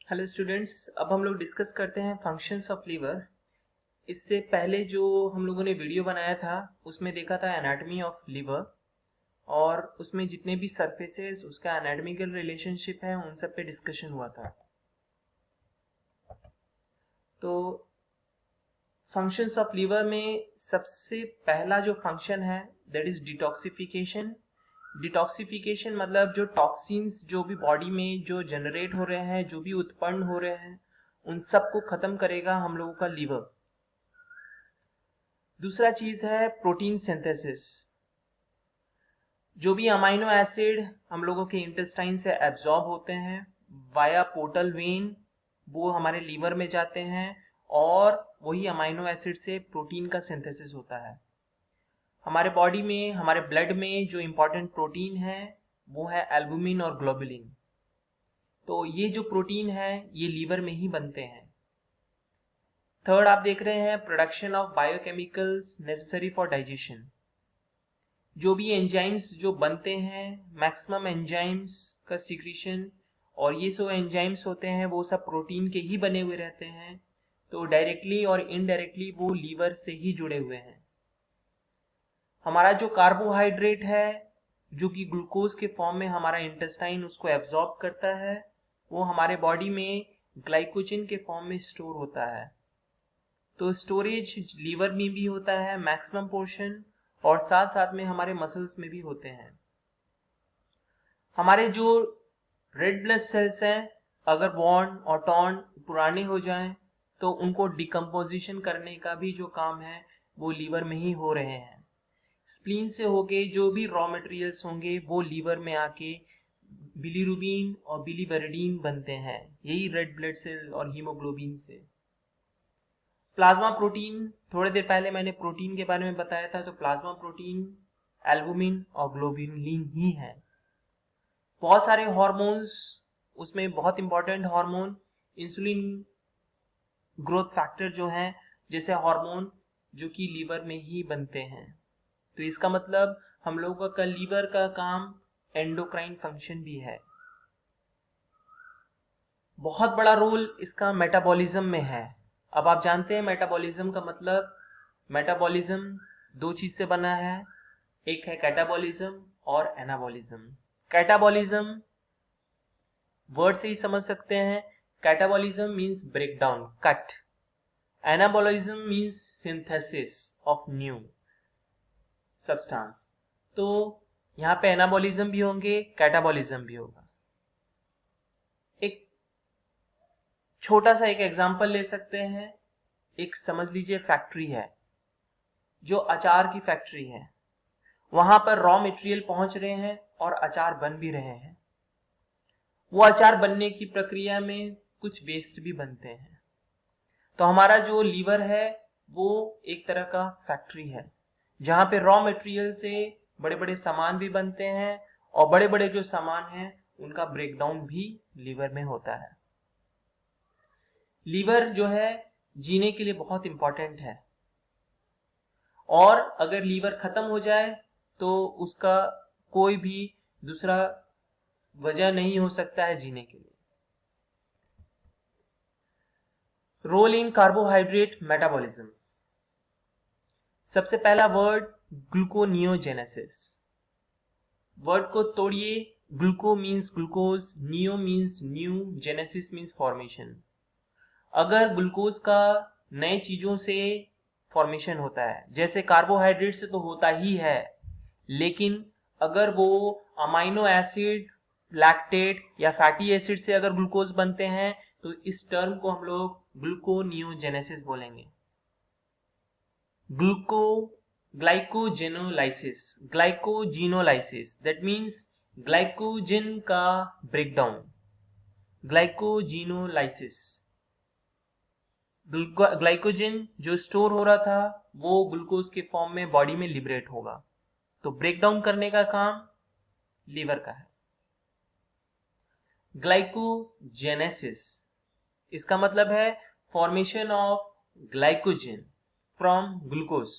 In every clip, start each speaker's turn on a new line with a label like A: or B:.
A: Hello students, अब हम लोग डिस्कस करते हैं फंक्शंस ऑफ लीवर। इससे पहले जो हम लोगों ने वीडियो बनाया था उसमें देखा था एनाटॉमी ऑफ लीवर, और उसमें जितने भी सरफेसेस उसका एनाटॉमिकल रिलेशनशिप है उन सब पे डिस्कशन हुआ था। तो फंक्शंस ऑफ लीवर में सबसे पहला जो फंक्शन है दैट इज डिटॉक्सिफिकेशन। डिटॉक्सिफिकेशन मतलब जो टॉक्सिन्स जो भी बॉडी में जो जनरेट हो रहे हैं, जो भी उत्पन्न हो रहे हैं, उन सब को खत्म करेगा हम लोगों का लीवर। दूसरा चीज है प्रोटीन सिंथेसिस। जो भी अमाइनो एसिड हम लोगों के इंटेस्टाइन से एब्जॉर्ब होते हैं वाया पोर्टल वेन, वो हमारे लीवर में जाते हैं और वही अमाइनो एसिड से प्रोटीन का सिंथेसिस होता है। हमारे बॉडी में, हमारे ब्लड में जो इंपॉर्टेंट प्रोटीन है वो है एल्बुमिन और ग्लोबुलिन। तो ये जो प्रोटीन है ये लीवर में ही बनते हैं। थर्ड आप देख रहे हैं production of biochemicals necessary for digestion. जो भी एंजाइम्स जो बनते हैं, मैक्सिमम एंजाइम्स का सीक्रेशन, और ये जो एंजाइम्स होते हैं वो सब प्रोटीन के ही बने हुए रहते हैं। तो डायरेक्टली और इनडायरेक्टली वो लीवर से ही जुड़े हुए हैं। हमारा जो कार्बोहाइड्रेट है जो कि ग्लूकोज के फॉर्म में हमारा इंटेस्टाइन उसको एब्जॉर्ब करता है, वो हमारे बॉडी में ग्लाइकोजन के फॉर्म में स्टोर होता है। तो स्टोरेज लीवर में भी होता है मैक्सिमम पोर्शन, और साथ साथ में हमारे मसल्स में भी होते हैं। हमारे जो रेड ब्लड सेल्स हैं, अगर बॉन्ड और टॉन पुराने हो जाएं तो उनको डिकम्पोजिशन करने का भी जो काम है वो लीवर में ही हो रहे हैं। स्प्लीन से होके जो भी रॉ मटेरियल्स होंगे वो लीवर में आके बिलीरुबिन और बिलीवेरिडीन बनते हैं, यही रेड ब्लड सेल और हीमोग्लोबिन से। प्लाज्मा प्रोटीन, थोड़ी देर पहले मैंने प्रोटीन के बारे में बताया था, तो प्लाज्मा प्रोटीन एल्बुमिन और ग्लोबुलिन ही है। बहुत सारे हार्मोन्स, उसमें बहुत important hormone insulin growth factor जो है, जैसे हार्मोन जो कि लीवर में ही बनते हैं। तो इसका मतलब हम लोगों का लीवर का काम एंडोक्राइन फंक्शन भी है। बहुत बड़ा रोल इसका मेटाबॉलिज्म में है। अब आप जानते हैं मेटाबॉलिज्म का मतलब, मेटाबॉलिज्म दो चीज से बना है, एक है कैटाबॉलिज्म और एनाबॉलिज्म। कैटाबॉलिज्म वर्ड से ही समझ सकते हैं, catabolism means break down, cut. Anabolism means synthesis of new substance. तो यहाँ पे एनाबॉलिज्म भी होंगे, कैटाबॉलिज्म भी होगा। एक छोटा सा एक एग्जांपल ले सकते हैं। एक समझ लीजिए फैक्ट्री है, जो अचार की फैक्ट्री है। वहां पर रॉ मटेरियल पहुंच रहे हैं और अचार बन भी रहे हैं। वो अचार बनने की प्रक्रिया में कुछ वेस्ट भी बनते हैं। तो हमारा जो लीवर है वो एक तरह का फैक्ट्री है, जहां पे रॉ मटेरियल से बड़े बड़े सामान भी बनते हैं, और बड़े बड़े जो सामान हैं उनका ब्रेकडाउन भी लीवर में होता है। लीवर जो है जीने के लिए बहुत इंपॉर्टेंट है, और अगर लीवर खत्म हो जाए तो उसका कोई भी दूसरा वजह नहीं हो सकता है जीने के लिए। Role in carbohydrate metabolism. सबसे पहला वर्ड ग्लूकोनियोजेनेसिस। वर्ड को तोड़िए। Gluco means glucose, neo means new, genesis means formation. अगर ग्लूकोज का नए चीजों से फॉर्मेशन होता है, जैसे कार्बोहाइड्रेट से तो होता ही है, लेकिन अगर वो अमाइनो एसिड, लैक्टेट या फैटी एसिड से अगर ग्लूकोज बनते हैं तो इस टर्म को हम लोग ग्लूकोनियोजेनेसिस बोलेंगे। Gluco glycogenolysis, glycogenolysis that means glycogen का ब्रेकडाउन, ग्लाइकोजिनोलाइसिस। ग्लाइकोजन जो स्टोर हो रहा था वो ग्लूकोज के फॉर्म में बॉडी में लिबरेट होगा, तो ब्रेकडाउन करने का काम लीवर का है। ग्लाइकोजेनेसिस, इसका मतलब है formation of glycogen from glucose.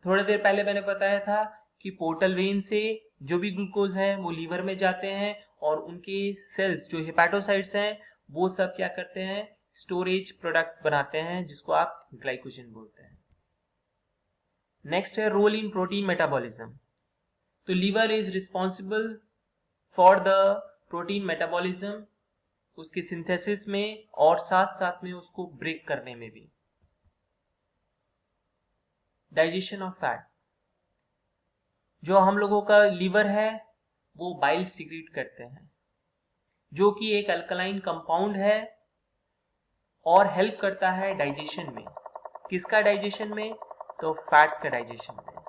A: थोड़ी देर पहले मैंने बताया था कि पोर्टल वेन से जो भी ग्लूकोज है वो लीवर में जाते हैं, और उनके सेल्स जो हेपेटोसाइट्स हैं वो सब क्या करते हैं, स्टोरेज प्रोडक्ट बनाते हैं जिसको आप ग्लाइकोजन बोलते हैं। नेक्स्ट है रोल इन प्रोटीन मेटाबॉलिज्म। तो liver is responsible for the protein metabolism, उसके सिंथेसिस में और साथ साथ में उसको ब्रेक करने में भी। डाइजेशन ऑफ फैट, जो हम लोगों का लीवर है वो बाइल सीक्रेट करते हैं, जो कि एक अल्कलाइन कंपाउंड है और हेल्प करता है डाइजेशन में। किसका डाइजेशन में, तो फैट्स का डाइजेशन में।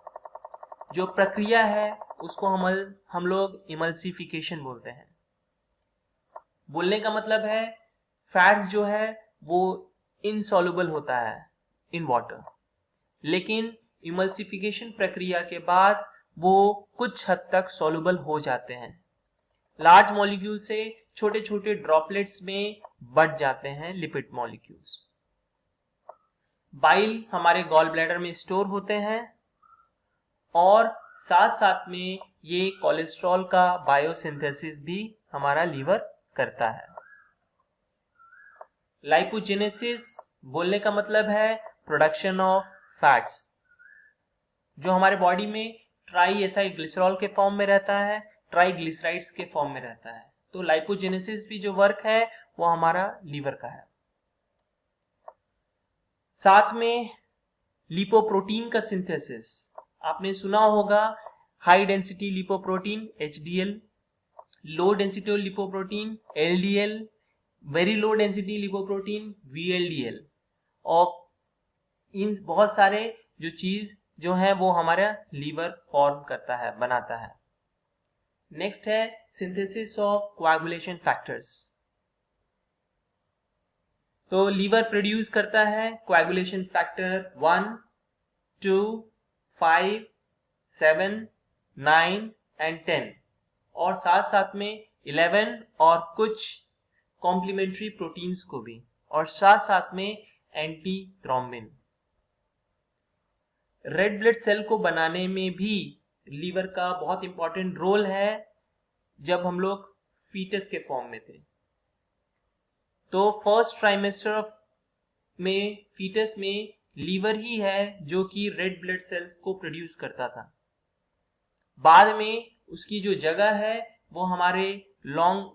A: जो प्रक्रिया है उसको हम लोग इमल्सिफिकेशन बोलते हैं। बोलने का मतलब है फैट्स जो है वो इनसॉल्युबल होता है इन वाटर, लेकिन इमल्सिफिकेशन प्रक्रिया के बाद वो कुछ हद तक सॉल्युबल हो जाते हैं, लार्ज मॉलिक्यूल से छोटे छोटे ड्रॉपलेट्स में बढ़ जाते हैं लिपिड मॉलिक्यूल्स। बाइल हमारे गॉल ब्लैडर में स्टोर होते हैं और साथ साथ में ये कोलेस्ट्रॉल का बायोसिंथेसिस भी हमारा लीवर करता है। लाइपोजेनेसिस बोलने का मतलब है प्रोडक्शन ऑफ फैट्स, जो हमारे बॉडी में ट्राई एसाइल ग्लिसरॉल के फॉर्म में रहता है, ट्राइग्लिसराइड्स के फॉर्म में रहता है। तो लाइपोजेनेसिस भी जो वर्क है वो हमारा लीवर का है। साथ में लिपोप्रोटीन का सिंथेसिस, आपने सुना होगा high density lipoprotein HDL, low density lipoprotein LDL, very low density lipoprotein VLDL, और इन बहुत सारे जो चीज जो है वो हमारा लीवर फॉर्म करता है, बनाता है। नेक्स्ट है सिंथेसिस ऑफ कोआगुलेशन फैक्टर्स। तो लीवर प्रोड्यूस करता है कोआगुलेशन फैक्टर 1, 2, 5, 7, 9 एंड 10, और साथ साथ में 11 और कुछ कॉम्प्लीमेंट्री प्रोटीन्स को भी, और साथ साथ में anti thrombin. Red blood cell को बनाने में भी लीवर का बहुत इंपॉर्टेंट रोल है। जब हम लोग फीटस के फॉर्म में थे तो फर्स्ट ट्राइमेस्टर में फीटस में लीवर ही है जो कि रेड ब्लड सेल को प्रोड्यूस करता था। बाद में उसकी जो जगह है वो हमारे लॉन्ग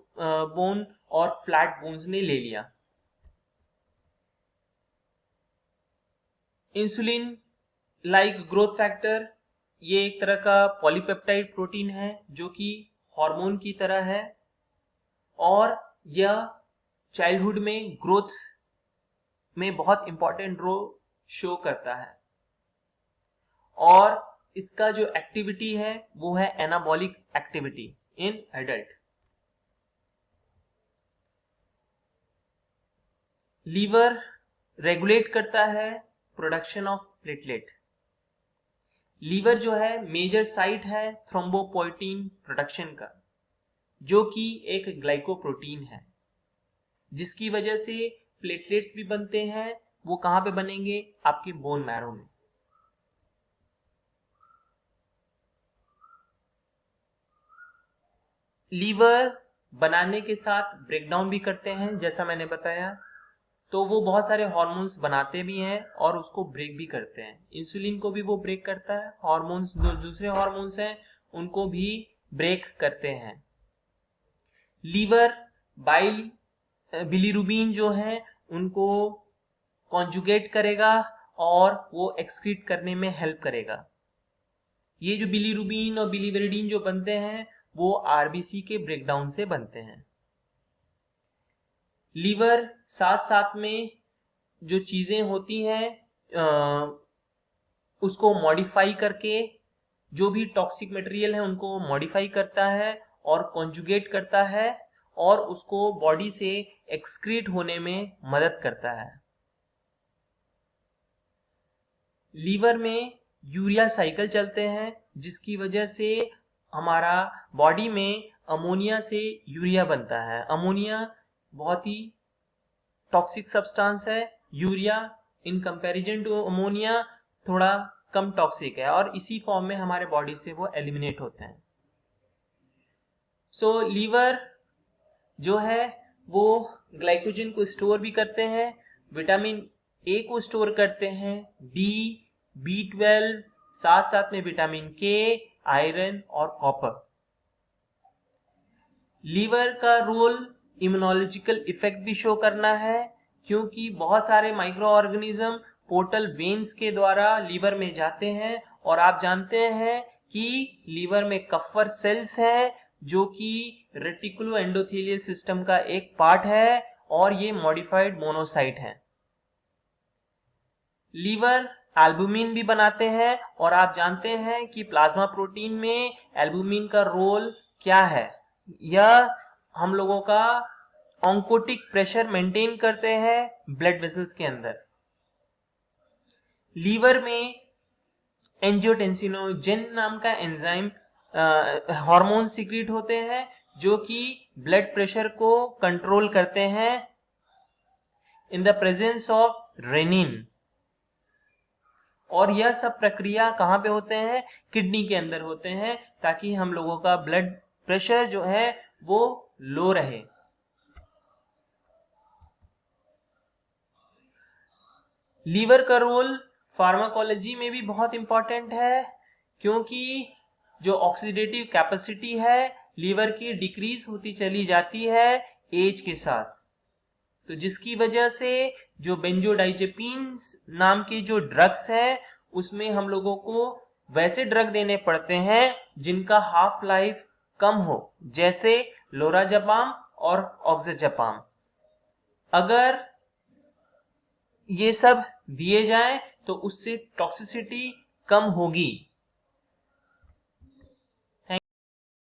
A: बोन और फ्लैट बोन्स ने ले लिया। इंसुलिन लाइक ग्रोथ फैक्टर, ये एक तरह का पॉलीपेप्टाइड प्रोटीन है जो कि हार्मोन की तरह है, और यह चाइल्डहुड में ग्रोथ में बहुत इंपॉर्टेंट रोल शो करता है, और इसका जो एक्टिविटी है वो है anabolic activity in adult. Liver regulate करता है प्रोडक्शन ऑफ प्लेटलेट। लीवर जो है मेजर साइट है थ्रोम्बोपोइटीन प्रोडक्शन का, जो कि एक ग्लाइकोप्रोटीन है, जिसकी वजह से प्लेटलेट्स भी बनते हैं। वो कहां पे बनेंगे, आपके बोन मैरो में। लीवर बनाने के साथ ब्रेकडाउन भी करते हैं, जैसा मैंने बताया। तो वो बहुत सारे हार्मोन्स बनाते भी हैं और उसको ब्रेक भी करते हैं। इंसुलिन को भी वो ब्रेक करता है, हार्मोन्स जो दूसरे हार्मोन्स हैं उनको भी ब्रेक करते हैं। लीवर बाइल बिलीरुबिन जो है उनको कॉन्जुगेट करेगा और वो एक्सक्रीट करने में हेल्प करेगा। ये जो बिलीरुबिन और बिलीवेरिडीन जो बनते हैं वो आरबीसी के ब्रेकडाउन से बनते हैं। लीवर साथ साथ में जो चीजें होती हैं उसको मॉडिफाई करके, जो भी टॉक्सिक मटेरियल है उनको मॉडिफाई करता है और कॉन्जुगेट करता है और उसको बॉडी से एक्सक्रीट होने में मदद करता है। लीवर में यूरिया साइकिल चलते हैं, जिसकी वजह से हमारा बॉडी में अमोनिया से यूरिया बनता है। अमोनिया बहुत ही टॉक्सिक सब्सटेंस है। Urea in comparison to ammonia थोड़ा कम टॉक्सिक है, और इसी फॉर्म में हमारे बॉडी से वो एलिमिनेट होते हैं। सो लीवर जो है वो ग्लाइकोजन को स्टोर भी करते हैं, विटामिन ए को स्टोर करते हैं, डी, B12, साथ साथ में विटामिन के, आयरन और कॉपर। लीवर का रोल इम्यूनोलॉजिकल इफेक्ट भी शो करना है, क्योंकि बहुत सारे माइक्रो ऑर्गेनिज्म पोर्टल वेन्स के द्वारा लीवर में जाते हैं, और आप जानते हैं कि लीवर में कफर सेल्स हैं जो कि रेटिकुलो एंडोथेलियल सिस्टम का एक पार्ट है, और ये मॉडिफाइड मोनोसाइट हैं। लीवर एल्बुमिन भी बनाते हैं, और आप जानते हैं कि प्लाज्मा प्रोटीन में एल्बुमिन का रोल क्या है। यह हम लोगों का ऑन्कोटिक प्रेशर मेंटेन करते हैं ब्लड वेसल्स के अंदर। लीवर में एंजियोटेंसिनोजेन नाम का एंजाइम हार्मोन सीक्रेट होते हैं जो कि ब्लड प्रेशर को कंट्रोल करते हैं in the presence of renin. और यह सब प्रक्रिया कहां पे होते हैं? किडनी के अंदर होते हैं, ताकि हम लोगों का ब्लड प्रेशर जो है वो लो रहे। लीवर का रोल फार्माकोलॉजी में भी बहुत इंपॉर्टेंट है, क्योंकि जो ऑक्सीडेटिव कैपेसिटी है लीवर की डिक्रीज होती चली जाती है एज के साथ, तो जिसकी वजह से जो बेंजोडाइजेपिन्स नाम के जो ड्रग्स हैं उसमें हम लोगों को वैसे ड्रग देने पड़ते हैं जिनका हाफ लाइफ कम हो, जैसे लोराज़ेपाम और ऑक्सीजेपाम। अगर ये सब दिए जाएं तो उससे टॉक्सिसिटी कम होगी।